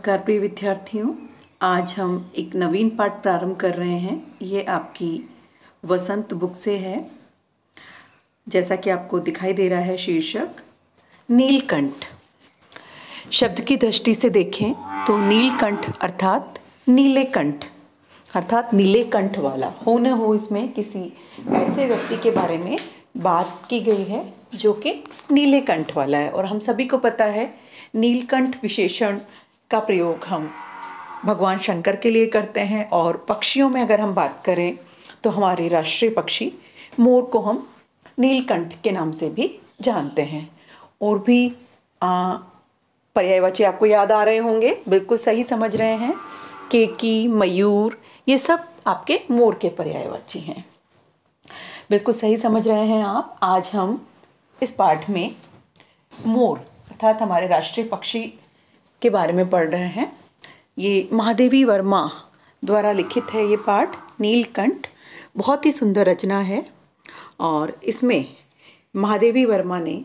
नमस्कार प्रिय विद्यार्थियों। आज हम एक नवीन पाठ प्रारंभ कर रहे हैं। ये आपकी वसंत बुक से है। जैसा कि आपको दिखाई दे रहा है शीर्षक नीलकंठ। शब्द की दृष्टि से देखें तो नीलकंठ अर्थात नीले कंठ अर्थात नीले कंठ वाला हो न हो, इसमें किसी ऐसे व्यक्ति के बारे में बात की गई है जो कि नीले कंठ वाला है। और हम सभी को पता है नीलकंठ विशेषण का प्रयोग हम भगवान शंकर के लिए करते हैं। और पक्षियों में अगर हम बात करें तो हमारे राष्ट्रीय पक्षी मोर को हम नीलकंठ के नाम से भी जानते हैं। और भी पर्यायवाची आपको याद आ रहे होंगे, बिल्कुल सही समझ रहे हैं। केकी, मयूर, ये सब आपके मोर के पर्यायवाची हैं। बिल्कुल सही समझ रहे हैं आप। आज हम इस पाठ में मोर अर्थात हमारे राष्ट्रीय पक्षी के बारे में पढ़ रहे हैं। ये महादेवी वर्मा द्वारा लिखित है ये पाठ नीलकंठ। बहुत ही सुंदर रचना है। और इसमें महादेवी वर्मा ने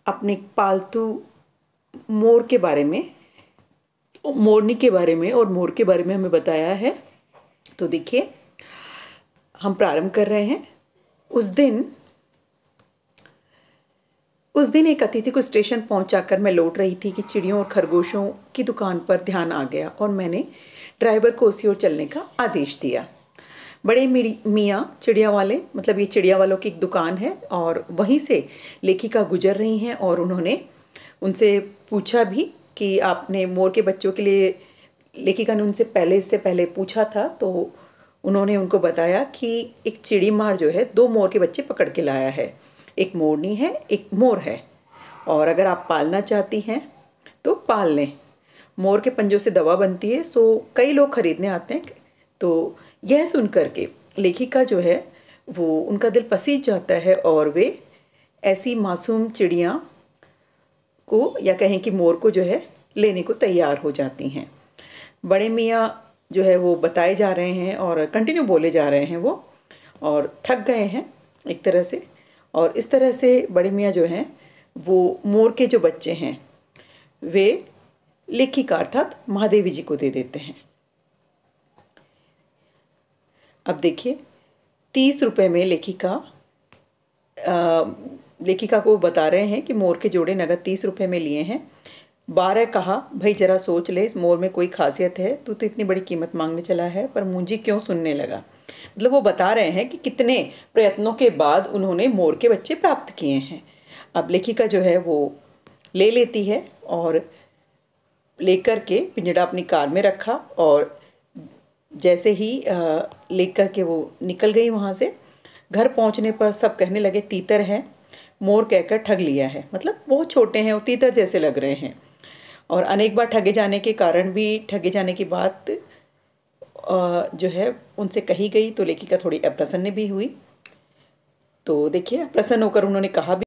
अपने पालतू मोर के बारे में, मोरनी के बारे में और मोर के बारे में हमें बताया है। तो देखिए, हम प्रारंभ कर रहे हैं। उस दिन एक अतिथि को स्टेशन पहुंचाकर मैं लौट रही थी कि चिड़ियों और खरगोशों की दुकान पर ध्यान आ गया और मैंने ड्राइवर को उसी ओर चलने का आदेश दिया। बड़े मियाँ चिड़िया वाले, मतलब ये चिड़िया वालों की एक दुकान है और वहीं से लेखिका गुजर रही हैं। और उन्होंने उनसे पूछा भी कि आपने मोर के बच्चों के लिए, लेखिका ने उनसे इससे पहले पूछा था। तो उन्होंने उनको बताया कि एक चिड़ी मार जो है 2 मोर के बच्चे पकड़ के लाया है। एक मोरनी है, एक मोर है। और अगर आप पालना चाहती हैं तो पाल लें। मोर के पंजों से दवा बनती है, सो कई लोग खरीदने आते हैं। तो यह सुन कर के लेखिका जो है वो, उनका दिल पसीज जाता है और वे ऐसी मासूम चिड़िया को, या कहें कि मोर को जो है लेने को तैयार हो जाती हैं। बड़े मियाँ जो है वो बताए जा रहे हैं और कंटिन्यू बोले जा रहे हैं वो, और थक गए हैं एक तरह से। और इस तरह से बड़े मियाँ जो हैं वो मोर के जो बच्चे हैं वे लेखिका अर्थात महादेवी जी को दे देते हैं। अब देखिए, 30 रुपये में लेखिका को बता रहे हैं कि मोर के जोड़े नगद 30 रुपये में लिए हैं। 12 कहा, भाई जरा सोच ले, इस मोर में कोई खासियत है? तू तो इतनी बड़ी कीमत मांगने चला है। पर मुंजी क्यों सुनने लगा। मतलब वो बता रहे हैं कि कितने प्रयत्नों के बाद उन्होंने मोर के बच्चे प्राप्त किए हैं। अब लेखिका जो है वो ले लेती है और लेकर के पिंजड़ा अपनी कार में रखा। और जैसे ही लेकर के वो निकल गई वहाँ से, घर पहुँचने पर सब कहने लगे तीतर है, मोर कहकर ठग लिया है। मतलब बहुत छोटे हैं और तीतर जैसे लग रहे हैं। और अनेक बार ठगे जाने के कारण भी, ठगे जाने की बात जो है उनसे कही गई तो लेखिका थोड़ी अप्रसन्न भी हुई। तो देखिए, प्रसन्न होकर उन्होंने कहा भी